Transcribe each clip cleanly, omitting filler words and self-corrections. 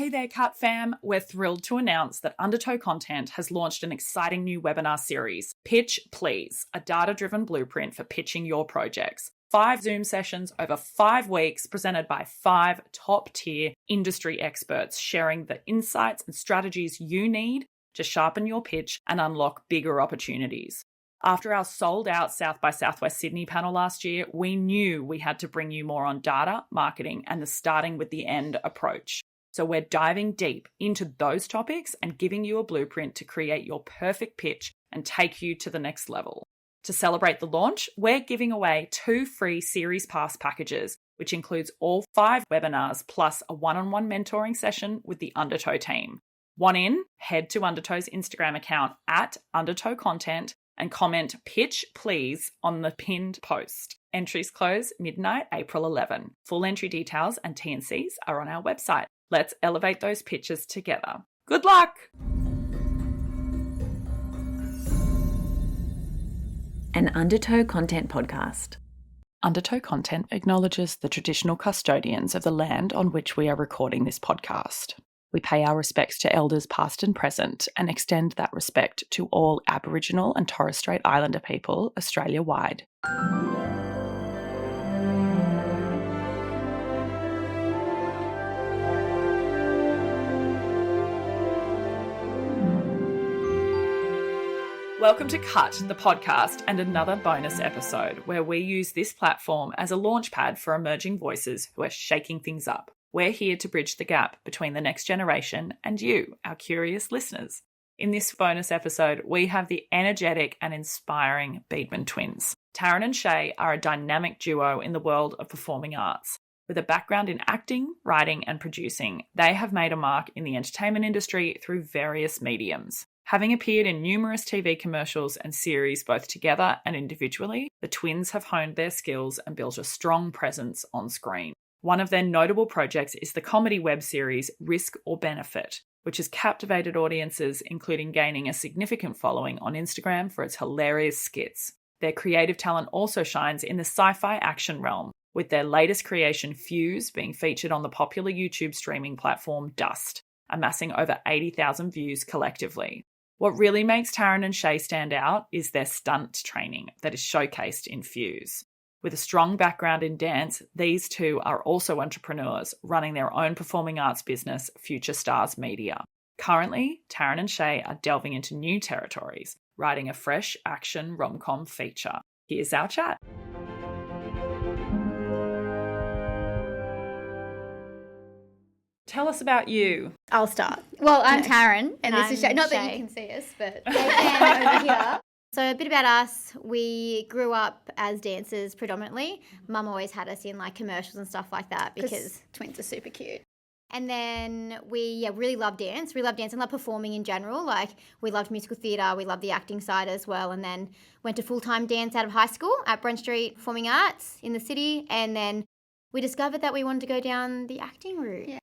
Hey there, Cut fam. We're thrilled to announce that Undertow Content has launched an exciting new webinar series, Pitch Please, a data-driven blueprint for pitching your projects. 5 Zoom sessions over 5 weeks presented by 5 top-tier industry experts sharing the insights and strategies you need to sharpen your pitch and unlock bigger opportunities. After our sold-out South by Southwest Sydney panel last year, we knew we had to bring you more on data, marketing, and the starting with the end approach. So we're diving deep into those topics and giving you a blueprint to create your perfect pitch and take you to the next level. To celebrate the launch, we're giving away 2 free Series Pass packages, which includes all 5 webinars plus a one-on-one mentoring session with the Undertow team. Want in? Head to Undertow's Instagram account at Undertow Content and comment Pitch Please on the pinned post. Entries close midnight, April 11. Full entry details and T&Cs are on our website. Let's elevate those pitches together. Good luck! An Undertow Content podcast. Undertow Content acknowledges the traditional custodians of the land on which we are recording this podcast. We pay our respects to elders past and present and extend that respect to all Aboriginal and Torres Strait Islander people Australia-wide. Welcome to Cut, the podcast, and another bonus episode where we use this platform as a launchpad for emerging voices who are shaking things up. We're here to bridge the gap between the next generation and you, our curious listeners. In this bonus episode, we have the energetic and inspiring Beadman twins. Taryn and Shae are a dynamic duo in the world of performing arts. With a background in acting, writing, and producing, they have made a mark in the entertainment industry through various mediums. Having appeared in numerous TV commercials and series both together and individually, the twins have honed their skills and built a strong presence on screen. One of their notable projects is the comedy web series Risk or Benefit, which has captivated audiences, including gaining a significant following on Instagram for its hilarious skits. Their creative talent also shines in the sci-fi action realm, with their latest creation Fuse being featured on the popular YouTube streaming platform Dust, amassing over 80,000 views collectively. What really makes Taryn and Shae stand out is their stunt training that is showcased in Fuse. With a strong background in dance, these two are also entrepreneurs running their own performing arts business, Future Stars Media. Currently, Taryn and Shae are delving into new territories, writing a fresh action rom-com feature. Here's our chat. Tell us about you. I'll start. Well, I'm Taryn, and this is Shae. Not that you can see us, but they can over here. So a bit about us. We grew up as dancers predominantly. Mum always had us in like commercials and stuff like that because twins are super cute. And then we really love dance. We love dance and love performing in general. Like we loved musical theatre. We loved the acting side as well. And then went to full-time dance out of high school at Browne Street Performing Arts in the city. And then we discovered that we wanted to go down the acting route. Yeah.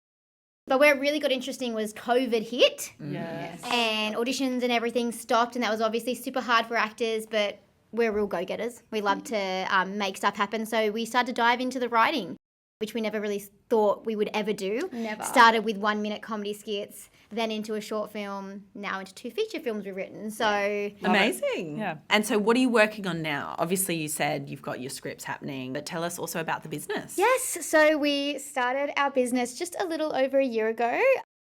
But where it really got interesting was COVID hit. Yes. And auditions and everything stopped, and that was obviously super hard for actors, but we're real go-getters. We love to make stuff happen. So we started to dive into the writing, which we never really thought we would ever do. Never. Started with 1-minute comedy skits, then into a short film, now into 2 feature films we've written. So amazing. Yeah. And so what are you working on now? Obviously you said you've got your scripts happening, but tell us also about the business. Yes, so we started our business just a little over a year ago.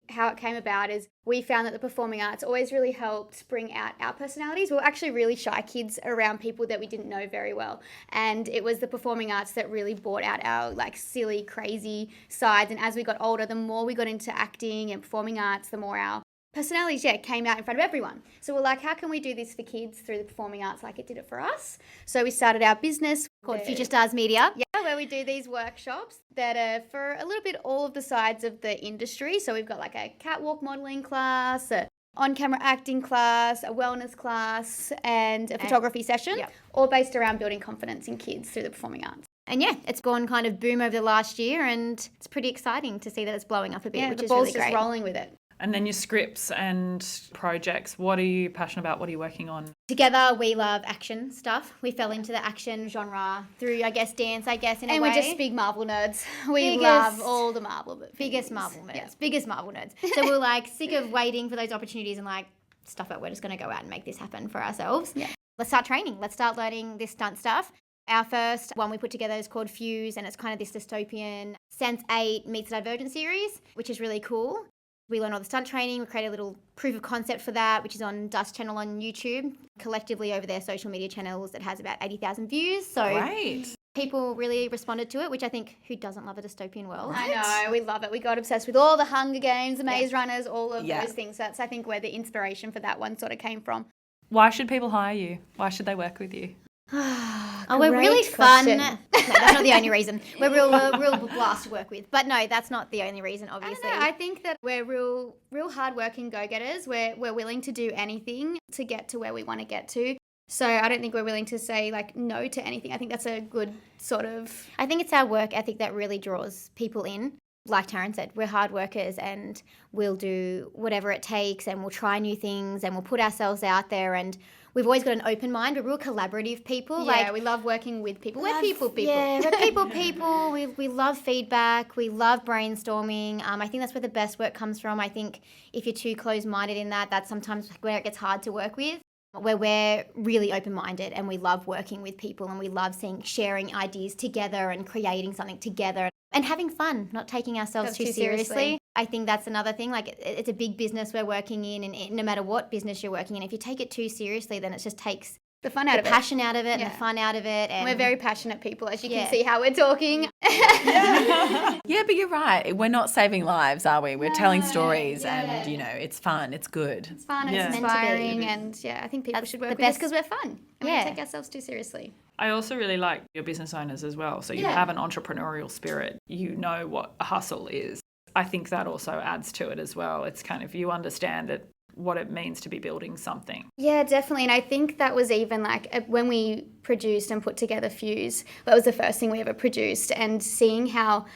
How it came about is we found that the performing arts always really helped bring out our personalities. We were actually really shy kids around people that we didn't know very well. And it was the performing arts that really brought out our like silly, crazy sides. And as we got older, the more we got into acting and performing arts, the more our personalities, came out in front of everyone. So we're like, how can we do this for kids through the performing arts like it did it for us? So we started our business called Future Stars Media. Yeah, where we do these workshops that are for a little bit all of the sides of the industry. So we've got like a catwalk modelling class, a on-camera acting class, a wellness class, and a photography session, all based around building confidence in kids through the performing arts. And it's gone kind of boom over the last year, and it's pretty exciting to see that it's blowing up a bit, which is really great. The ball's just rolling with it. And then your scripts and projects, what are you passionate about? What are you working on? Together, we love action stuff. We fell into the action genre through, I guess, dance, in a way. And we're just big Marvel nerds. We love all the Marvel movies. Biggest Marvel nerds. So we're like sick of waiting for those opportunities and like stuff that we're just going to go out and make this happen for ourselves. Yeah. Let's start training. Let's start learning this stunt stuff. Our first one we put together is called Fuse, and it's kind of this dystopian Sense8 meets Divergent series, which is really cool. We learn all the stunt training. We create a little proof of concept for that, which is on Dust channel on YouTube. Collectively over their social media channels, it has about 80,000 views. So Great. people really responded to it, which I think, who doesn't love a dystopian world? I know, we love it. We got obsessed with all the Hunger Games, the Maze Runners, all of those things. That's, I think, where the inspiration for that one sort of came from. Why should people hire you? Why should they work with you? We're really fun. No, that's not the only reason. We're real blast to work with. But no, that's not the only reason, obviously. I think that we're real hard-working go-getters. We're willing to do anything to get to where we want to get to. So I don't think we're willing to say, like, no to anything. I think that's a good sort of... I think it's our work ethic that really draws people in. Like Taryn said, we're hard workers and we'll do whatever it takes and we'll try new things and we'll put ourselves out there, and we've always got an open mind. We're real collaborative people. Yeah, we love working with people. We're people. Yeah, we're people. We love feedback. We love brainstorming. I think that's where the best work comes from. I think if you're too closed-minded in that, that's sometimes where it gets hard to work with. Where we're really open-minded and we love working with people and we love sharing ideas together and creating something together and having fun, not taking ourselves too seriously. I think that's another thing. Like, it's a big business we're working in, and no matter what business you're working in, if you take it too seriously, then it just takes the fun out of it, passion out of it, and the fun out of it. And we're very passionate people, as you can see how we're talking. Yeah, but you're right. We're not saving lives, are we? We're telling stories, and it's fun. It's good. It's fun. It's inspiring, and I think people should work with us because we're fun. And we don't take ourselves too seriously. I also really like your business owners as well. So you have an entrepreneurial spirit. You know what a hustle is. I think that also adds to it as well. It's kind of, you understand it, what it means to be building something. Yeah, definitely. And I think that was even like when we produced and put together Fuse, that was the first thing we ever produced, and seeing how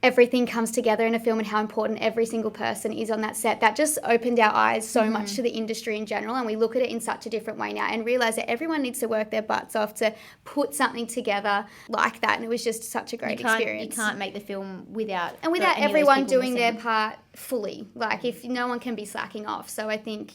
everything comes together in a film and how important every single person is on that set, that just opened our eyes so much to the industry in general, and we look at it in such a different way now and realise that everyone needs to work their butts off to put something together like that, and it was just such a great experience. You can't make the film without everyone doing their part fully, like if no one can be slacking off. So I think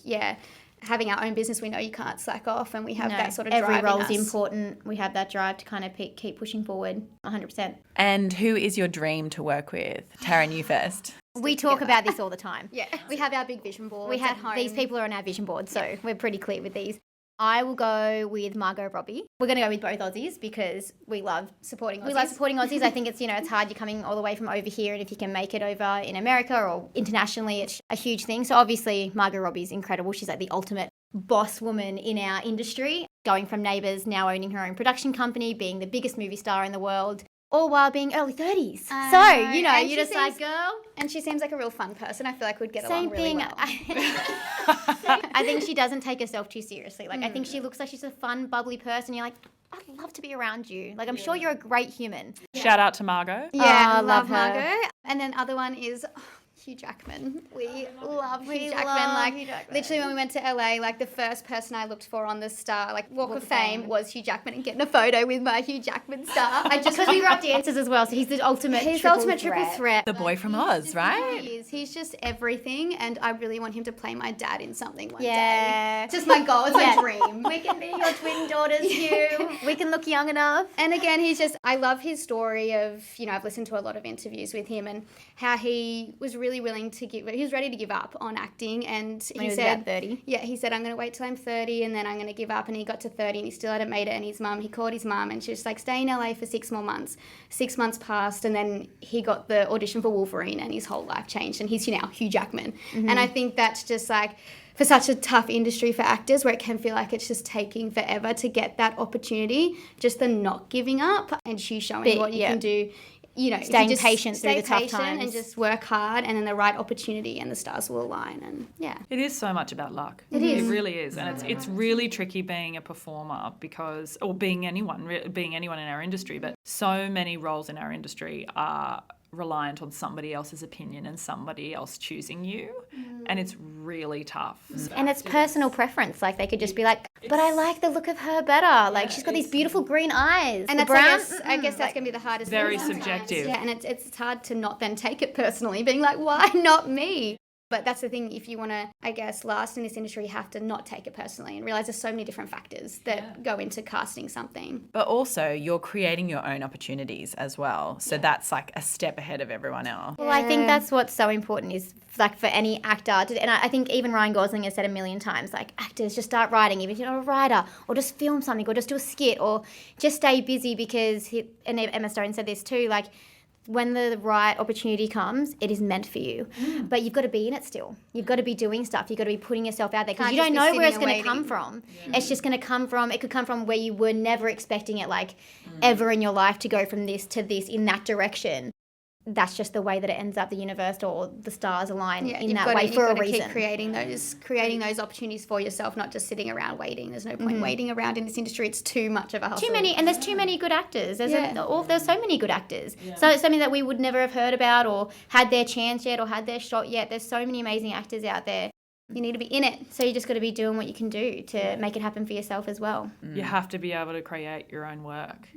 having our own business, we know you can't slack off, and we have that sort of drive every role is in us. important. We have that drive to kind of keep pushing forward 100%. And who is your dream to work with? Taryn, you first. We talk about this all the time. We have our big vision boards. We have these people are on our vision board, so we're pretty clear with these. I will go with Margot Robbie. We're going to go with both Aussies because we love supporting Aussies. I think it's, it's hard. You're coming all the way from over here, and if you can make it over in America or internationally, it's a huge thing. So obviously Margot Robbie's incredible. She's like the ultimate boss woman in our industry, going from Neighbours, now owning her own production company, being the biggest movie star in the world, all while being early 30s. So, you're just like, girl. And she seems like a real fun person. I feel like we'd get along really well. I think she doesn't take herself too seriously. Like, I think she looks like she's a fun, bubbly person. You're like, I'd love to be around you. Like, I'm sure you're a great human. Shout out to Margot. Yeah, I love Margot. And then other one is Hugh Jackman. We love Hugh Jackman. Literally when we went to LA, like the first person I looked for on the star, like Walk of Fame was Hugh Jackman, and getting a photo with my Hugh Jackman star. Because we grew up dancers as well, so he's the ultimate triple threat. The boy from Oz, right? He is. He's just everything, and I really want him to play my dad in something one day. It's just my goal. It's my dream. We can be your twin daughters, Hugh. We can look young enough. And again, I love his story of, I've listened to a lot of interviews with him and how he was really willing to he was ready to give up on acting, and he said, about 30. Yeah, he said, I'm going to wait till I'm 30 and then I'm going to give up. And he got to 30 and he still hadn't made it. And he called his mum, and she was like, stay in LA for 6 more months. 6 months passed, and then he got the audition for Wolverine, and his whole life changed, and he's now Hugh Jackman. Mm-hmm. And I think that's just like, for such a tough industry for actors, where it can feel like it's just taking forever to get that opportunity, just the not giving up and you showing what you can do. Staying patient through the tough times, and just work hard, and then the right opportunity and the stars will align. And it is so much about luck. It is. It really is, and it's really tricky being a performer or being anyone in our industry. But so many roles in our industry are reliant on somebody else's opinion and somebody else choosing you. And it's really tough. And it's personal preference. Like they could just be like, but I like the look of her better. Like she's got these beautiful green eyes. And that's, Brown, I guess that's going to be the hardest thing. Very subjective. Yeah, and it's hard to not then take it personally, being like, why not me? But that's the thing, if you want to, I guess, last in this industry, you have to not take it personally and realise there's so many different factors that go into casting something. But also, you're creating your own opportunities as well. So that's like a step ahead of everyone else. Well, I think that's what's so important is like for any actor, and I think even Ryan Gosling has said a million times, like actors just start writing, even if you're not a writer, or just film something, or just do a skit, or just stay busy because, and Emma Stone said this too, like, when the right opportunity comes, it is meant for you. But you've got to be in it still. You've got to be doing stuff. You've got to be putting yourself out there because you don't know where it's going to come from. Yeah. It's just going to come from, it could come from where you were never expecting it, like ever in your life to go from this to this in that direction. That's just the way that it ends up, the universe or the stars align in that way for a reason. Keep creating those opportunities for yourself, not just sitting around waiting. There's no point waiting around in this industry. It's too much of a hustle. Too many, and there's too many good actors. There's so many good actors. Yeah. So it's something that we would never have heard about or had their chance yet or had their shot yet. There's so many amazing actors out there. You need to be in it. So you just got to be doing what you can do to make it happen for yourself as well. You have to be able to create your own work.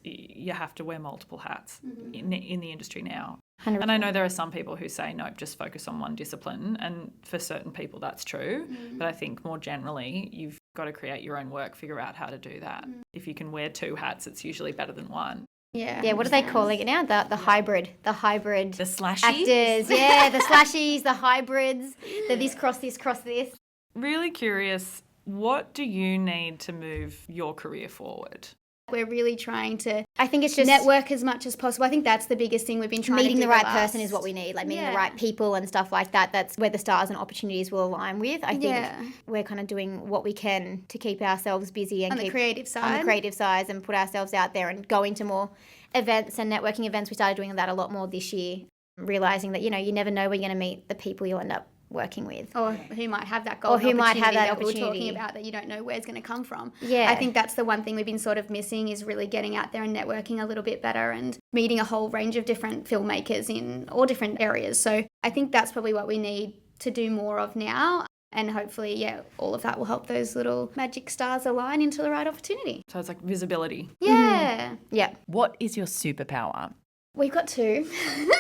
You have to wear multiple hats in the industry now. 100%. And I know there are some people who say, nope, just focus on one discipline. And for certain people, that's true. But I think more generally, you've got to create your own work, figure out how to do that. If you can wear two hats, it's usually better than one. Yeah, what are they calling it now? The hybrid. The slashies? Actors. Yeah, the slashies, the hybrids, the this cross this. Really curious, what do you need to move your career forward? We're really trying to, I think it's just network as much as possible. I think that's the biggest thing we've been trying to do. Meeting the right person is what we need, like meeting the right people and stuff like that. That's where the stars and opportunities will align with. I think we're kind of doing what we can to keep ourselves busy and on the creative side and put ourselves out there and go into more events and networking events. We started doing that a lot more this year, realising that, you never know where you're going to meet the people you'll end up working with, or who might have that goal, or who might have that opportunity we're talking about that you don't know where it's going to come from. I think that's the one thing we've been sort of missing, is really getting out there and networking a little bit better and meeting a whole range of different filmmakers in all different areas. So I think that's probably what we need to do more of now, and hopefully all of that will help those little magic stars align into the right opportunity. So it's like visibility. Yeah. What is your superpower? We've got two.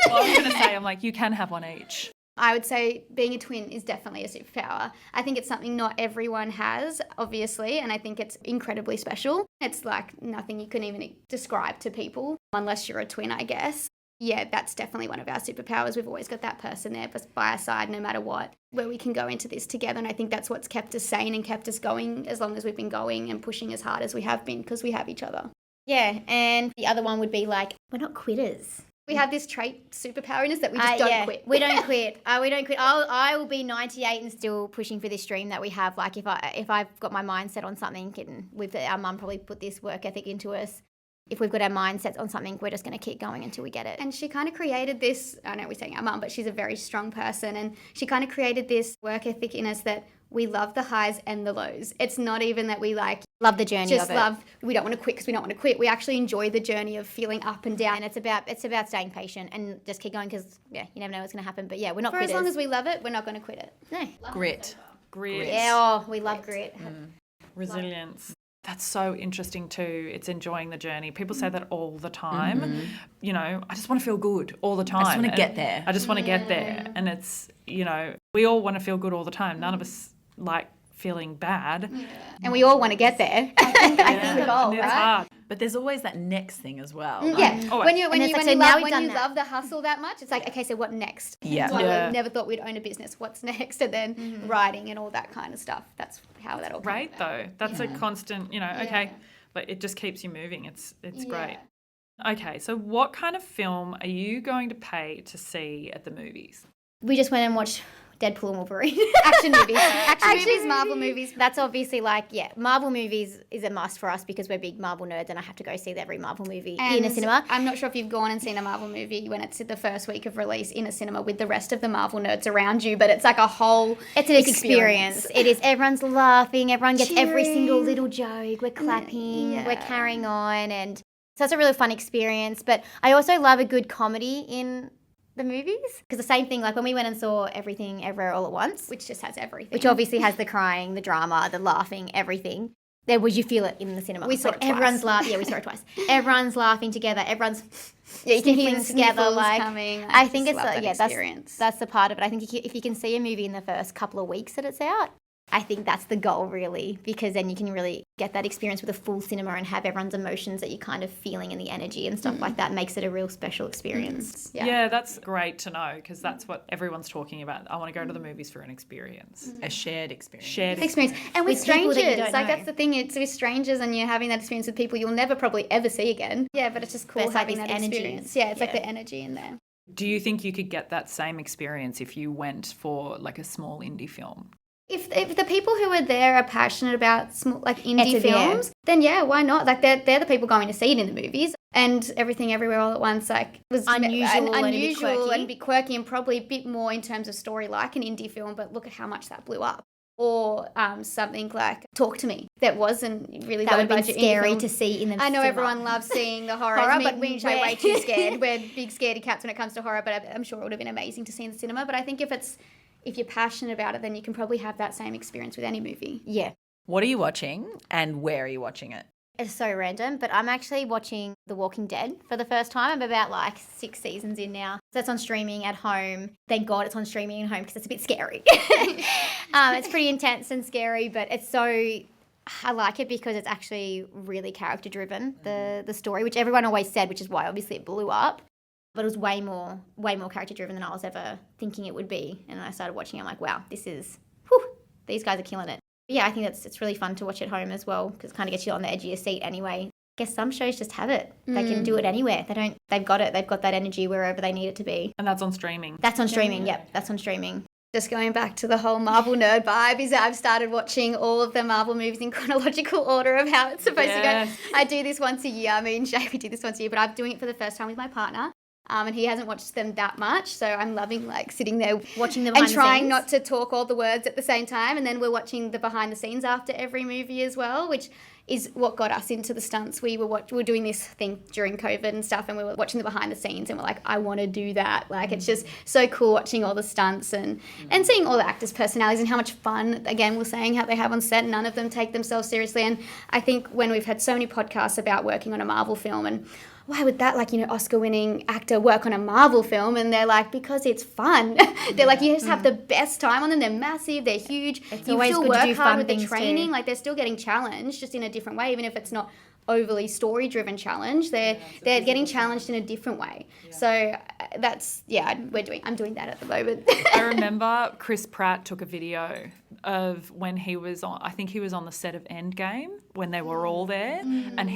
Well, I was going to say, I'm like, you can have one each. I would say being a twin is definitely a superpower. I think it's something not everyone has, obviously, and I think it's incredibly special. It's like nothing you can even describe to people unless you're a twin, I guess. Yeah, that's definitely one of our superpowers. We've always got that person there by our side no matter what, where we can go into this together, and I think that's what's kept us sane and kept us going as long as we've been going and pushing as hard as we have been, because we have each other. Yeah, and the other one would be like, we're not quitters. We have this trait, superpower in us, that we just don't quit. We don't quit. We don't quit. I will be 98 and still pushing for this dream that we have. Like if I've got my mind set on something, and our mum probably put this work ethic into us. If we've got our mindsets on something, we're just going to keep going until we get it. And she kind of created this, I know we're saying our mum, but she's a very strong person, and she kind of created this work ethic in us that we love the highs and the lows. It's not even that we love the journey of it. We don't want to quit because we don't want to quit. We actually enjoy the journey of feeling up and down. And it's about staying patient and just keep going, because you never know what's going to happen. But we're not quitters. As long as we love it, we're not going to quit it. No. Grit. Yeah, we love grit. Resilience. That's so interesting too. It's enjoying the journey. People say that all the time. I just want to feel good all the time. I just want to get there. I just want to get there. And it's, we all want to feel good all the time. None of us like feeling bad. Yeah. And we all want to get there. I think the goal, and it's hard. But there's always that next thing as well. When you love the hustle that much, it's like, okay, so what next? Yeah. We never thought we'd own a business. What's next? And then writing and all that kind of stuff. That's how that all came great about. Though. That's a constant, okay, but it just keeps you moving. It's great. Okay, so what kind of film are you going to pay to see at the movies? We just went and watched Deadpool and Wolverine. Action movies, Marvel movies. That's obviously Marvel movies is a must for us because we're big Marvel nerds, and I have to go see every Marvel movie in a cinema. I'm not sure if you've gone and seen a Marvel movie when it's the first week of release in a cinema with the rest of the Marvel nerds around you, but it's like a whole experience. It is. Everyone's laughing. Everyone gets every single little joke. We're clapping. We're carrying on, and so it's a really fun experience. But I also love a good comedy in the movies. Because the same thing, like when we went and saw Everything Everywhere All at Once, Which just has everything. which obviously has the crying, the drama, the laughing, everything. There was, you feel it in the cinema. We saw it twice. Everyone's laughing. Yeah, we saw it twice. Everyone's laughing together. Everyone's you can hear sniffling the together. sniffles Like coming. I think it's that experience. that's the part of it. I think if you can see a movie in the first couple of weeks that it's out, I think that's the goal really, because then you can really get that experience with a full cinema and have everyone's emotions that you're kind of feeling and the energy and stuff like that makes it a real special experience. Yeah, that's great to know because that's what everyone's talking about. I want to go to the movies for an experience. A shared experience. Experience. And with people that you strangers, don't like know. that's the thing, it's with strangers and you're having that experience with people you'll never probably ever see again. Yeah, but it's just cool There's like having these that energies. experience. Yeah, it's like the energy in there. Do you think you could get that same experience if you went for like a small indie film? If the people who are there are passionate about small, like indie It's a- yeah. films, then yeah, why not? Like they're the people going to see it in the movies, and Everything Everywhere All at Once like was Unusual and a bit quirky. and a bit quirky and probably a bit more in terms of story like an indie film. But look at how much that blew up. Or something like Talk to Me that wasn't really That low would be budget indie scary film. to see in the I know cinema. everyone loves seeing the horror, but me and Shae way too scared. We're big scaredy cats when it comes to horror, but I'm sure it would have been amazing to see in the cinema. But I think if you're passionate about it, then you can probably have that same experience with any movie. Yeah. What are you watching and where are you watching it? It's so random, but I'm actually watching The Walking Dead for the first time. I'm about like 6 seasons in now. So that's on streaming at home. Thank God it's on streaming at home because it's a bit scary. It's pretty intense and scary, but it's so... I like it because it's actually really character driven, the story, which everyone always said, which is why obviously it blew up. But it was way more character driven than I was ever thinking it would be. And I started watching it, I'm like, wow, these guys are killing it. But yeah, I think it's really fun to watch at home as well because it kind of gets you on the edge of your seat anyway. I guess some shows just have it. They can do it anywhere. They've got it. They've got that energy wherever they need it to be. And that's on streaming. That's on streaming. Yep, that's on streaming. Just going back to the whole Marvel nerd vibe is that I've started watching all of the Marvel movies in chronological order of how it's supposed to go. I do this once a year. Me and Shae, we do this once a year, but I'm doing it for the first time with my partner. And he hasn't watched them that much, so I'm loving like sitting there Watching the and behind the trying scenes. not to talk all the words at the same time. And then we're watching the behind the scenes after every movie as well, which is what got us into the stunts. We were doing this thing during COVID and stuff, and we were watching the behind the scenes, and we're like, I want to do that. Like it's just so cool watching all the stunts and seeing all the actors' personalities and how much fun, again, we're saying how they have on set. None of them take themselves seriously. And I think when we've had so many podcasts about working on a Marvel film and why would that, like, Oscar-winning actor work on a Marvel film? And they're like, because it's fun. They're like, you just have the best time on them. They're massive. They're huge. You always still good to work do hard fun with the things training. too. Like, they're still getting challenged, just in a different way, even if it's not overly story-driven challenge. They're getting challenged in a different way. So that's, I'm doing that at the moment. I remember Chris Pratt took a video of when he was on, I think he was on the set of Endgame when they were all there. And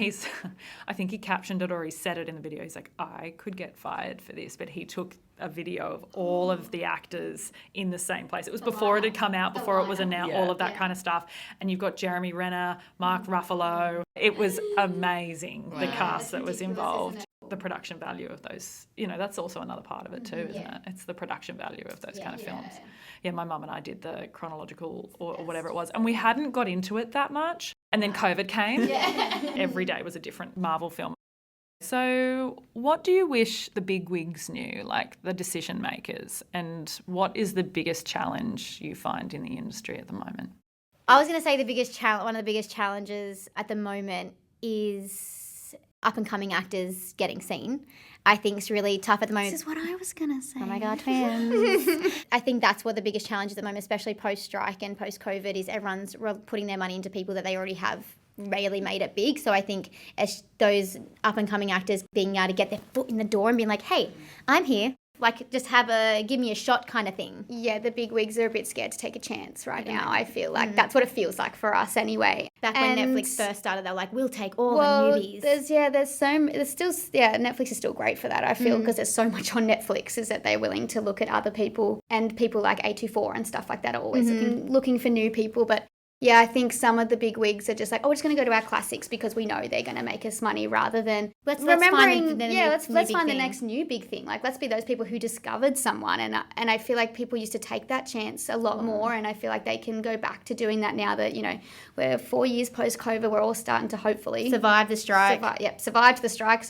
I think he captioned it or he said it in the video. He's like, I could get fired for this. But he took a video of all of the actors in the same place. It was before it had come out, before it was announced, all of that kind of stuff. And you've got Jeremy Renner, Mark Ruffalo. It was amazing, the cast that was involved. The production value of those, that's also another part of it too, isn't it? It's the production value of those kind of films. Yeah, my mum and I did the chronological or whatever it was, and we hadn't got into it that much. And then COVID came. Every day was a different Marvel film. So what do you wish the big wigs knew, like the decision makers, and what is the biggest challenge you find in the industry at the moment? I was going to say one of the biggest challenges at the moment is up-and-coming actors getting seen. I think it's really tough at the moment. This is what I was going to say. Oh my God, twins. I think that's what the biggest challenge at the moment, especially post-strike and post-COVID, is everyone's putting their money into people that they already have really made it big. So I think as those up-and-coming actors being able to get their foot in the door and being like, hey, I'm here. Like, just give me a shot kind of thing. Yeah, the big wigs are a bit scared to take a chance right now, I feel like. That's what it feels like for us anyway. Back when Netflix first started, they were like, we'll take all the newbies. Netflix is still great for that, I feel, because there's so much on Netflix, is that they're willing to look at other people, and people like A24 and stuff like that are always looking for new people. But Yeah, I think some of the big wigs are just like, oh, we're just going to go to our classics because we know they're going to make us money, rather than let's remembering, let's find the next new big thing. Like, let's be those people who discovered someone. And I feel like people used to take that chance a lot more, and I feel like they can go back to doing that now that, you know, we're 4 years post-COVID, we're all starting to hopefully survive the strike. Survived the strike,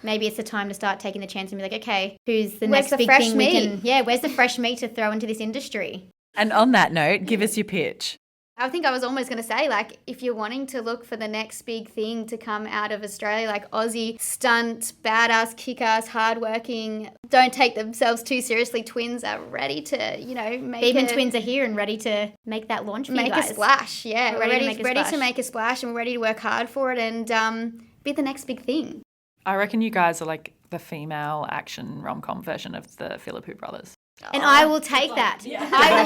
Maybe it's the time to start taking the chance and be like, okay, who's the where's next big fresh thing meat? we can, where's the fresh meat to throw into this industry? And on that note, give us your pitch. I think I was almost going to say, like, if you're wanting to look for the next big thing to come out of Australia, like Aussie, stunt, badass, kick-ass, hardworking, don't take themselves too seriously, twins are ready to, you know, Beadman twins are here and ready to make that launch for you guys. Make a splash, yeah. We're ready to make a splash, and we're ready to work hard for it and be the next big thing. I reckon you guys are like the female action rom-com version of the Philippou brothers. And I will take that. Yeah. I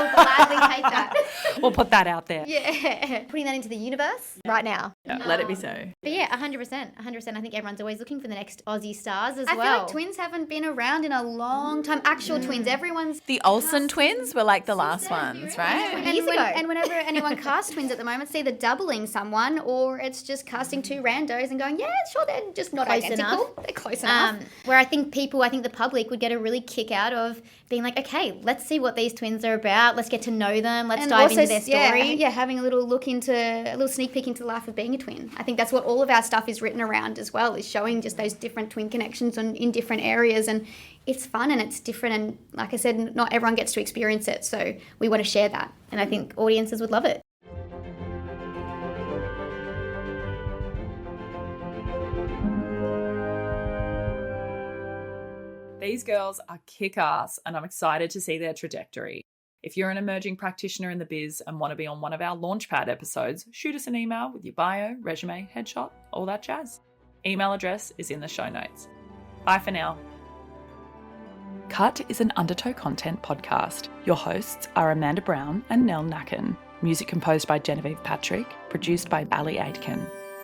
will gladly take that. We'll put that out there. Yeah. Putting that into the universe right now. Yeah, let it be so. But yeah, 100%. I think everyone's always looking for the next Aussie stars as I well. feel like twins haven't been around in a long time. Actual twins. Everyone's... The Olsen twins were like the last ones, right? And whenever anyone casts twins at the moment, it's either doubling someone or it's just casting two randos and going, yeah, sure, they're just not close identical. enough. They're close enough. Where I think the public would get a really kick out of being like, okay, let's see what these twins are about. Let's get to know them. Let's dive into their story. Yeah, having a little sneak peek into the life of being a twin. I think that's what all of our stuff is written around as well, is showing just those different twin connections in different areas. And it's fun and it's different. And like I said, not everyone gets to experience it. So we want to share that. And I think audiences would love it. These girls are kick-ass and I'm excited to see their trajectory. If you're an emerging practitioner in the biz and want to be on one of our Launchpad episodes, shoot us an email with your bio, resume, headshot, all that jazz. Email address is in the show notes. Bye for now. Cut is an Undertow content podcast. Your hosts are Amanda Browne and Nell Nakkan. Music composed by Genevieve Patrick, produced by Ali Aitken.